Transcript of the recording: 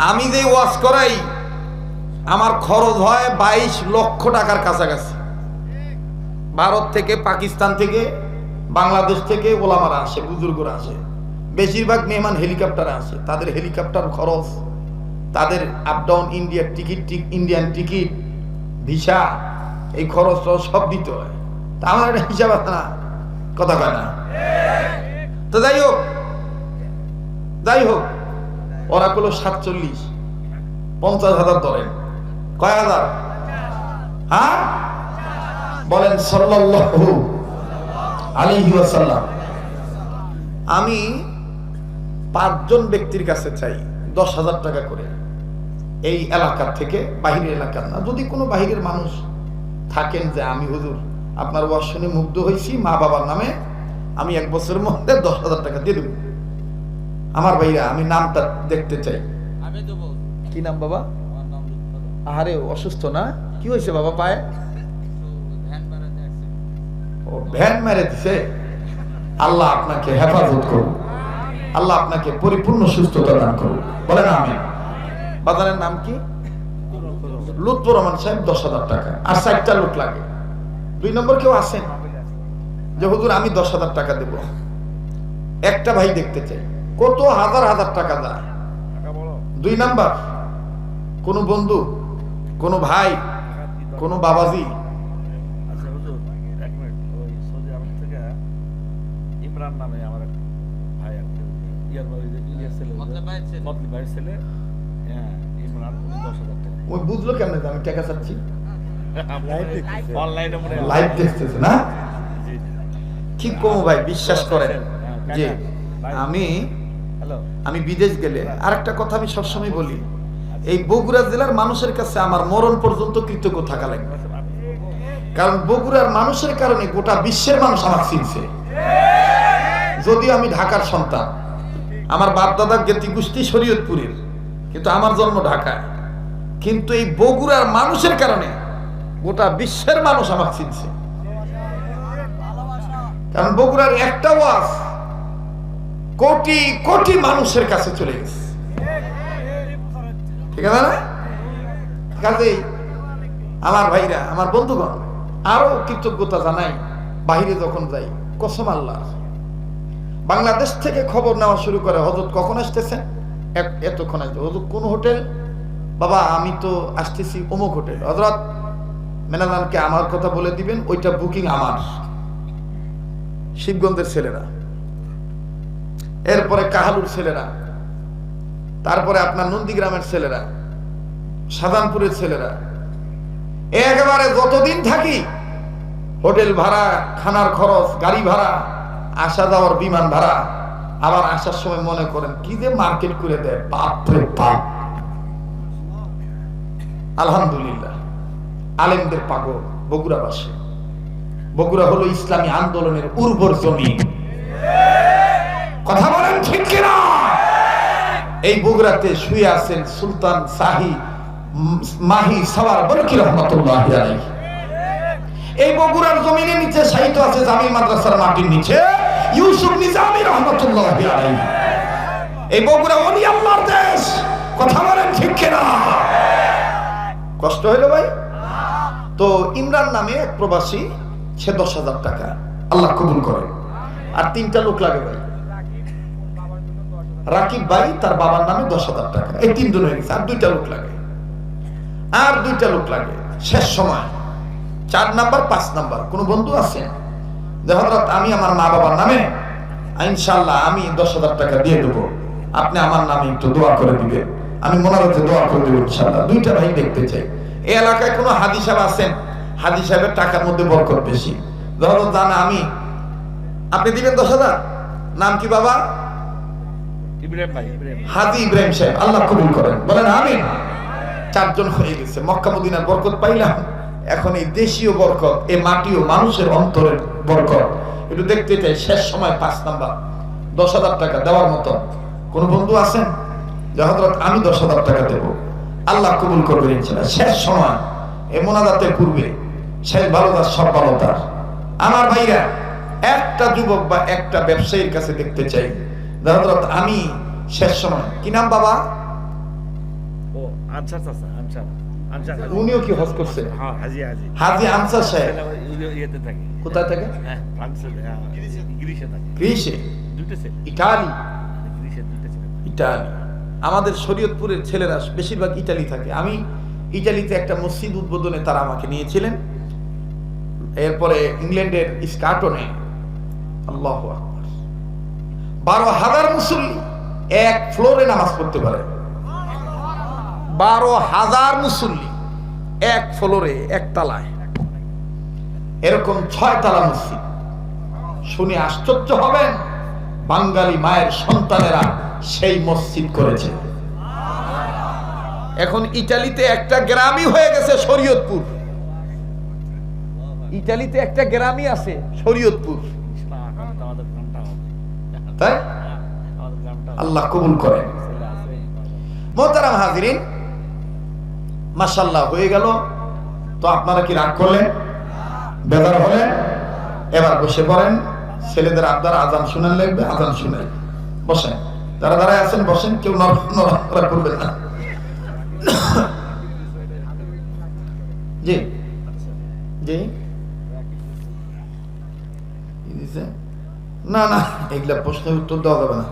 আমি যে ওয়াজ করাই আমার খরচ হয় 22 লক্ষ টাকার কাছাকাছি। ভারত থেকে, পাকিস্তান থেকে, বাংলাদেশ থেকে ওলামারা আসে, বুজুর্গরা আসে, বেশিরভাগ মেহমান হেলিকপ্টারে আসে। তাদের হেলিকপ্টার খরচ, তাদের আপ ডাউন ইন্ডিয়ার টিকিট, ইন্ডিয়ান টিকিট, ভিসা, এই খরচ সব দিতে হয়। তা আমার একটা হিসাব আছে না, কথা কয় না। তো যাই হোক ওরা করলো 47, 50,000 ধরেন, কয় হাজার? হ্যাঁ বলেন সাল্লাল্লাহু আলাইহি ওয়াসাল্লাম। আমি 5 জন ব্যক্তির কাছে চাই 10,000 টাকা করে, এই এলাকার থেকে, বাহিরের এলাকার না। যদি কোনো বাহিরের মানুষ থাকেন যে আমি হুজুর আপনার ওয়াজ শুনে মুগ্ধ হয়েছি, মা বাবার নামে আমি 1 বছরের মধ্যে 10,000 টাকা দিয়ে দেব। আমার ভাইরা, আমি নামটা দেখতে চাই। কি নাম বাবা? আরে অসুস্থ না? কি হয়েছে বাবা? পায়ে ও ভ্যান মেরে দিছে। আল্লাহ আপনাকে হেফাজত করুন, আল্লাহ আপনাকে পরিপূর্ণ সুস্থতা দান করুন, বলেন আমিন। বাজারের নাম কি? লুৎফর রহমান সাহেব, 10,000 টাকা। আর 4টা লোক লাগে। 2 নম্বর কেউ আছেন যে হুজুর আমি 10,000 টাকা দেব? একটা ভাই দেখতে চাই। কত হাজার হাজার টাকা যায়। 2 নাম্বার কোন বন্ধু, কোন ভাই, কোন বাবাজি? ইমরান নামে আমার ভাই, ছেলে, হ্যাঁ ইমরান, 10,000 টাকা। ওই বুঝলো কেমনে আমি টাকা চাচ্ছি? লাইভ দেখতেছে না? ঠিক কম ভাই, বিশ্বাস করেন যে আমি বিদেশ গেলে আরেকটা কথা আমি সবসময় বলি, এই বগুড়া জেলার মানুষের কাছে আমার মরণ পর্যন্ত কৃতজ্ঞ থাকা লাগবে। কারণ বগুড়ার মানুষের কারণে গোটা বিশ্বের মানুষ আমার চিনছে। যদিও আমি ঢাকার সন্তান, আমার বাপ দাদা জ্ঞাতি গোষ্ঠী শরীয়তপুরের, কিন্তু আমার জন্ম ঢাকায়। কিন্তু এই বগুড়ার মানুষের কারণে গোটা বিশ্বের মানুষ আমার চিনছে। কারণ বগুড়ার একটা ওয়াজ কোটি কোটি মানুষের কাছে চলে গেছে, ঠিক আছে না? কাজেই আমার ভাইরা, আমার বন্ধুগণ, আরো কৃতজ্ঞতা জানাই বাহিরে যখন যাই। কসম আল্লাহ, বাংলাদেশ থেকে খবর নেওয়া শুরু করে, হযরত কখন আসতেছেন? এতক্ষণ আসবে। হযরত কোন হোটেল? বাবা আমি তো আসতেছি অমুক হোটেল। হযরত ম্যানেজারকে আমার কথা বলে দিবেন, ওইটা বুকিং আমার। শিবগঞ্জের ছেলেরা, এরপরে কাহালুর ছেলেরা, তারপরে আপনার নন্দীগ্রামের ছেলেরা, শাহজাহানপুরের ছেলেরা, একেবারে যতদিন থাকি হোটেল ভাড়া, খানার খরচ, গাড়ি ভাড়া, আসা যাওয়ার বিমান ভাড়া, আবার আসার সময় মনে করেন কি যে মার্কেট করে দেয়, বাপরে বাপ। আলহামদুলিল্লাহ, আলেমদের পাগল বগুড়াবাসী। বগুড়া হলো ইসলামী আন্দোলনের উর্বর জমি। কথা বলেন ঠিক কিনা? এই বগুড়াতে শুয়ে আছেন সুলতান শাহী মাহি সওয়ার বরকি রহমাতুল্লাহি আলাইহি। এই বগুড়ার জমিনের নিচে সাহিত্য আছে জামি মাদ্রাসার মাটির নিচে ইউসুফ নিজামী রহমাতুল্লাহি আলাইহি। এই বগুড়া ওলি আল্লাহর দেশ। কথা বলেন ঠিক কিনা? কষ্ট হইলো ভাই? তো ইমরান নামে এক প্রবাসী, সে 10,000 টাকা আল্লাহ কবুল করে। আর 3টা লোক লাগে ভাই। রাকিব ভাই, তার বাবার নামে 10,000 টাকা। এই 3 জন হয়ে গেছে। আর 2টা লোক লাগে, আর 2টা লোক লাগে। শেষ সময় 4 নাম্বার 5 নাম্বার কোন বন্ধু আছে যে হযরত আমি আমার মা বাবার নামে ইনশাআল্লাহ আমি 10,000 টাকা দিয়ে দেবো, আপনি আমার নামে একটু দোয়া করে দিবেন, আমি মোনাজাতে দোয়া করে দেব ইনশাআল্লাহ। 2টা ভাই দেখতে চাই। এই এলাকায় কোনো হাজী সাহেব আছেন? হাজী সাহেবের টাকার মধ্যে বরকত বেশি। ধরো জানা আমি, আপনি দিবেন 10,000। নাম কি বাবা? ইব্রাহিম ভাই। হাজী ইব্রাহিম সাহেব, আল্লাহ কবুল করেন, বলেন আমিন। 4 জন হয়ে গেছে। মক্কা মদিনার বরকত পাইলাম, এখন এই দেশীয় বরকত, এই মাটি ও মানুষের অন্তরের বরকত একটু দেখতে চাই। শেষ সময় 5 নাম্বার 10,000 টাকা দেওয়ার মতো কোন বন্ধু আছেন যে হযরত আমি 10,000 টাকা দেব, আল্লাহ কবুল করবেন ইনশাআল্লাহ। শেষ সময় এই মোনাজাতের পূর্বে, শেষ ভালোদার সব ভালোদার। আমার ভাইরা, একটা যুবক বা একটা ব্যবসায়ীর কাছে দেখতে চাই যে হযরত আমি শেষ সময়, কি নাম বাবা? আনসার চাচা, আনসার হাজি। উনিও কি হজ করছে? হ্যাঁ, হাজি হাজি। হাজি আনসার সাহেব ছেলে আবার ইয়েতে থাকে। কোথায় থাকে? হ্যাঁ, ফ্রান্সে, হ্যাঁ, গ্রিসে থাকে। গ্রিসে, দুইটা ছেলে। ইটালি। গ্রিসে দুইটা ছেলে। ইটালি। আমাদের শরীয়তপুরের ছেলেরা বেশিরভাগ ইটালি থাকে। আমি ইটালিতে একটা মসজিদ উদ্বোধনে তারা আমাকে নিয়েছিলেন। এরপরে ইংল্যান্ডের স্কাটনে, আল্লাহু আকবার, 12,000 মুসল্লি এক ফ্লোরে নামাজ পড়তে পারে। 12,000 মুসল্লি এক ফ্লোরে, এক তালায়। এরকম 6 তালা মসজিদ। শুনে আশ্চর্য হবেন, বাঙালি মায়ের সন্তানেরা সেই মসজিদ করেছে। এখন ইটালিতে একটা গ্রামই হয়ে গেছে শরীয়তপুর। ইটালিতে একটা গ্রামই আছে শরীয়তপুর, আমাদের গ্রামটা হবে। তাই আমাদের গ্রামটা আল্লাহ কবুল করেন। ছেলে আছে। মোহতারাম হাজিরিন, মাশাআল্লাহ হয়ে গেল। তো আপনারা কি রাগ করলেন? বেদার হলেন? এবার বসে পড়েন। ছেলেদের আবদার, আজান শুনেন লাগবে, আজান শুনেন। বসেন, যারা দাঁড়ায় আছেন বসেন, কেউ নড়াচড়া করবেন না। জি জি, না না, এগুলা প্রশ্নের উত্তর দেওয়া যাবে না।